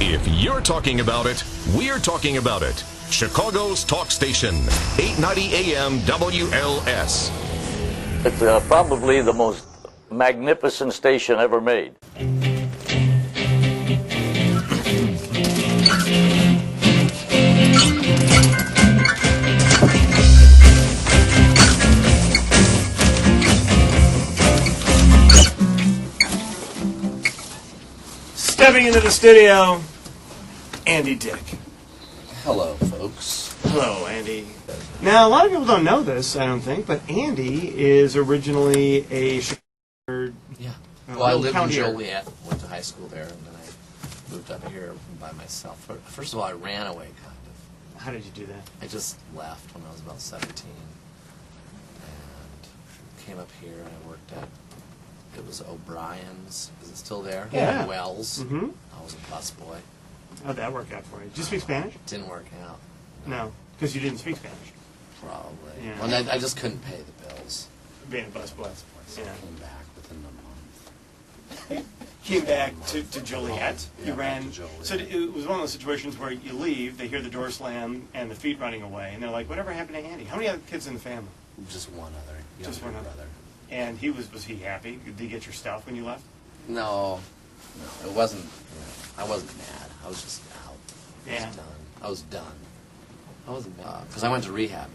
If you're talking about it, we're talking about it. Chicago's talk station, 890 AM WLS. It's probably the most magnificent station ever made. Stepping into the studio, Andy Dick. Hello, folks. Hello, Andy. Now, a lot of people don't know this, I don't think, but Andy is originally a Chicago. Yeah. Well, I lived in Joliet, went to high school there, and then I moved up here by myself. First of all, I ran away, kind of. How did you do that? I just left when I was about 17, and came up here, and I worked at, it was O'Brien's. Is it still there? Yeah. Wells. Mm-hmm. I was a busboy. How'd that work out for you? Did you speak Spanish? Didn't work out. No, because you didn't speak Spanish. Probably. Yeah. Well, I just couldn't pay the bills. Being a busboy. So Yeah. I came back within a month. Came back to Joliet. Yeah, You back ran. to Joliet. So it was one of those situations where you leave, they hear the door slam and the feet running away, and they're like, "Whatever happened to Andy?" How many other kids in the family? Just one other. Just one younger other. brother. And was he happy? Did he get your stuff when you left? No, it wasn't. I wasn't mad. I was just out. Yeah. I was done. I wasn't mad because I went to rehab,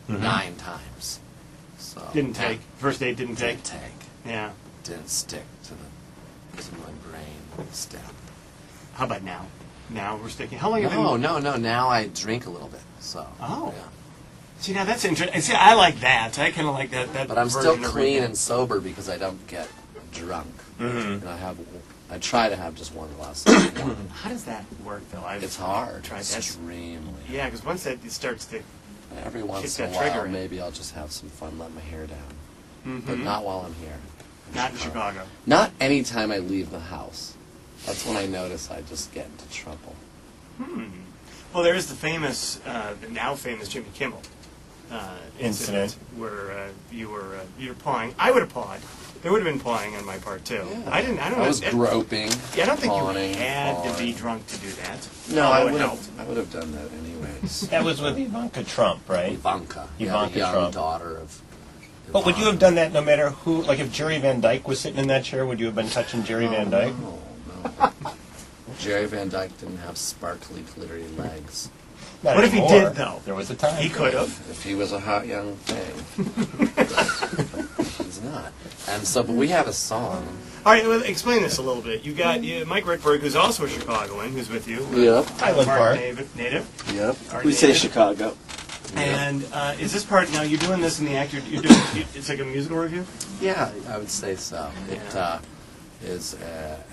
9 times. So Didn't take. First date didn't take. Didn't take. Yeah. Didn't stick to my brain step. How about now? Now we're sticking. How long have you No, been? no. Now I drink a little bit. So. Oh. Yeah. See, now that's interesting. See, I like that. I kind of like that. But I'm still version of clean rehab. and sober because I don't get drunk. Mm-hmm. And I try to have just one glass. How does that work, though? It's hard. Tried that. Extremely. Yeah, because once that it starts to. Every once Hit in a that trigger while, in. maybe I'll just have some fun, let my hair down. Mm-hmm. But not while I'm here. Not in Chicago. Not any time I leave the house. That's when I notice I just get into trouble. Well, there is the famous, the now famous Jimmy Kimmel incident where you were pawing. I would have pawed. There would have been pawing on my part too. Yeah. I didn't. I don't. I was groping. Yeah, I don't think pawing, you had to be pawing. drunk to do that. No, Although I it helped. would have done that anyways. That was with Ivanka Trump, right? Ivanka. Ivanka the young Trump. daughter of. But would you have done that no matter who? Like if Jerry Van Dyke was sitting in that chair, would you have been touching Jerry Van Dyke? No. Jerry Van Dyke didn't have sparkly, glittery legs. Not What if he anymore. did, though? There was a time. He could have. If he was a hot young thing. He's not. And so, but we have a song. All right, well, explain this a little bit. You got Mike Rickberg, who's also a Chicagoan, who's with you. Yep. Highland Mark Park. native. Yep. Our We say native. Chicago. And is this part now? You're doing this in the act. You're doing. It's like a musical review. Yeah, I would say so. It is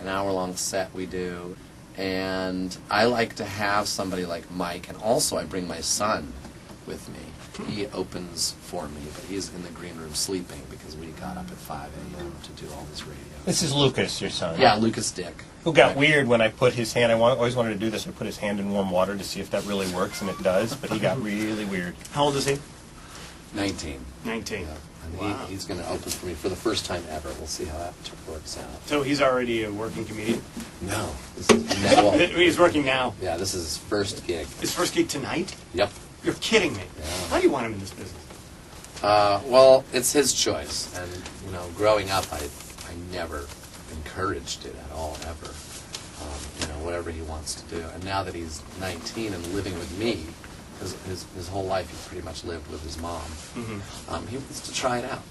an hour-long set we do, and I like to have somebody like Mike, and also I bring my son with me. He opens for me, but he's in the green room sleeping because we got up at 5 a.m. to do all this radio. This is Lucas, your son. Yeah, Lucas Dick. Who got weird when I put his hand. Always wanted to do this. I put his hand in warm water to see if that really works, and it does. But he got really weird. How old is he? 19. 19. Yeah. And Wow. he's going to open for me for the first time ever. We'll see how that works out. So he's already a working comedian. No. This is, He's working now. yeah, this is his first gig. His first gig tonight. Yep. You're kidding me. Yeah. Why do you want him in this business? Well, it's his choice, and growing up, I never encouraged it at all, ever. Whatever he wants to do. And now that he's 19 and living with me, because his whole life he pretty much lived with his mom, he wants to try it out.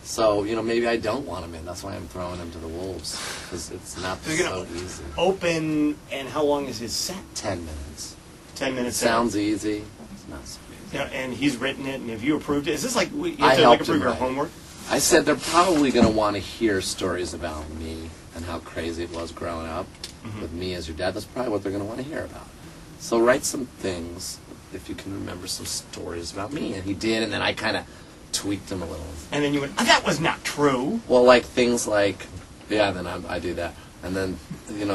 So maybe I don't want him in. That's why I'm throwing him to the wolves, because it's not So you're so gonna easy. Open, and how long is his set? 10 minutes. 10 It minutes. sounds easy. It's not so easy. Yeah, and he's written it, and have you approved it? Is this like you I have to helped approve him your write. homework? I said they're probably going to want to hear stories about me and how crazy it was growing up with me as your dad. That's probably what they're going to want to hear about. So write some things, if you can remember some stories about me. And he did, and then I kind of tweaked him a little. And then you went, that was not true. Well, like things like, yeah, then I do that. And then,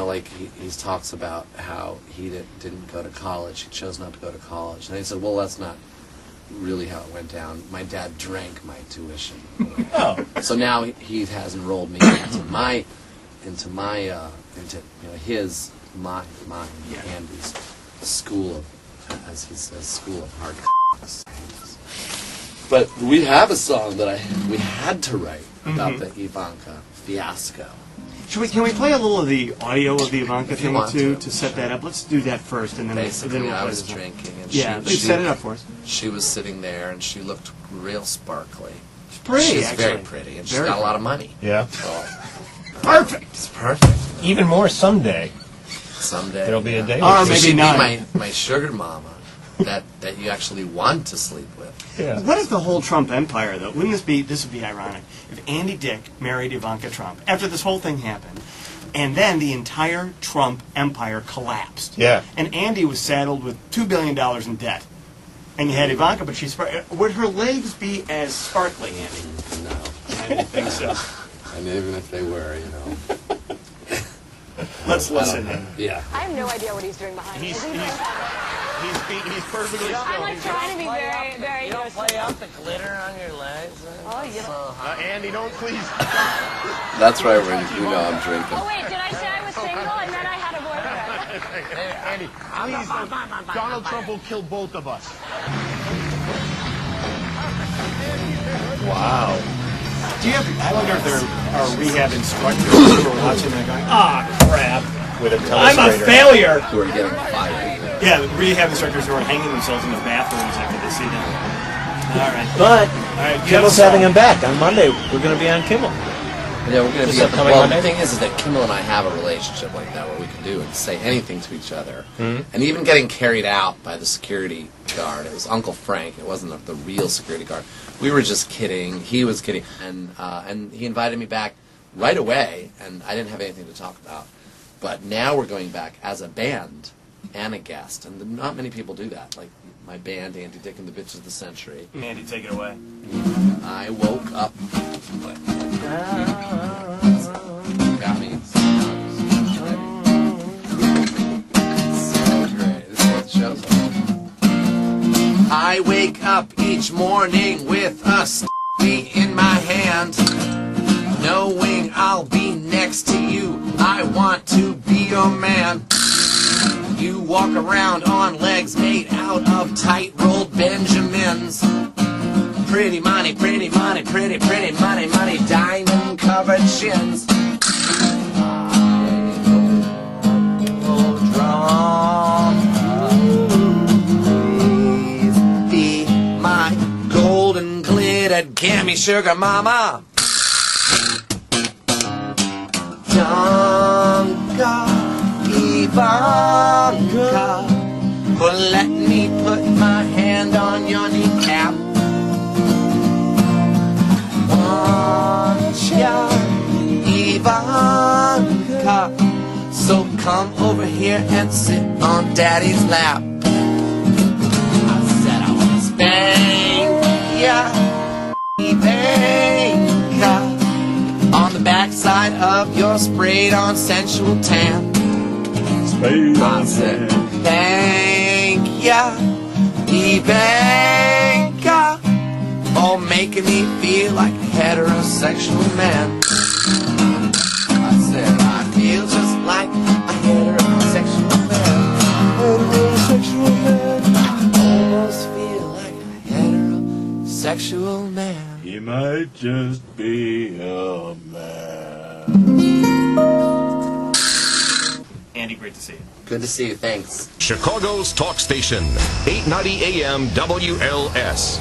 like he talks about how he didn't go to college. He chose not to go to college. And he said, well, that's not really how it went down. My dad drank my tuition. Oh. So now he has enrolled me into my into mine, Andy's school of, as he says, school of hard. But we have a song that we had to write about the Ivanka fiasco. Can we play a little of the audio of the Ivanka thing to set that up? Let's do that first, and then Basically, we'll I play was the song. drinking, and she set it up for us. She was sitting there, and she looked real sparkly. She's pretty, She's actually. very pretty, and she's got a lot of money. Yeah. So, Perfect. it's perfect. Even more someday. Someday There'll be a day. Or when maybe she'd not. be my sugar mama that you actually want to sleep with. Yeah. What if the whole Trump empire, though? This would be ironic, if Andy Dick married Ivanka Trump after this whole thing happened, and then the entire Trump empire collapsed. Yeah. And Andy was saddled with $2 billion in debt. And you had Ivanka, but would her legs be as sparkly, Andy? No. I didn't think so. And even if they were, Let's listen. Yeah. I have no idea what he's doing behind me. He's perfectly still. I'm like trying to be very, very. You don't play out the glitter on your legs. Oh, you don't. Andy, don't please. That's right, you know I'm drinking. Oh wait, did I say I was single and then I had a boyfriend? Andy, please don't. Donald Trump will kill both of us. Wow. I wonder if there are rehab instructors who are watching that going, crap. With a I'm a telestrator. failure. Who are getting fired. Yeah, the rehab instructors who are hanging themselves in the bathrooms after they see them. All right. But All right, Kimmel's having him back on Monday. We're going to be on Kimmel. Yeah, we're going to This be. upcoming Well, Monday? the thing is that Kimmel and I have a relationship like that where we can do and say anything to each other. And even getting carried out by the security guard. It was Uncle Frank. It wasn't the real security guard. We were just kidding. He was kidding. And he invited me back right away, and I didn't have anything to talk about. But now we're going back as a band and a guest, and not many people do that. Like my band, Andy Dick and the Bitches of the Century. Andy, take it away. I woke up. Got me. So great. This is what the show's about. I wake up each morning with a sticky in my hand, knowing I'll be next to you. I want to be your man. You walk around on legs made out of tight-rolled Benjamins. Pretty money, pretty money, pretty money, money, diamond-covered shins. Please be my golden glittered gimme sugar mama. Ivanka, but let me put my hand on your kneecap. Want ya, Ivanka, so come over here and sit on Daddy's lap. I said I want to spank ya, Ivanka, on the backside of your sprayed-on sensual tan. I said, thank ya, Ivanka, for making me feel like a heterosexual man. I said, I feel just like a heterosexual man. Heterosexual man. I almost feel like a heterosexual man. He might just be a man. Andy, great to see you. Good to see you, thanks. Chicago's talk station, 890 AM WLS.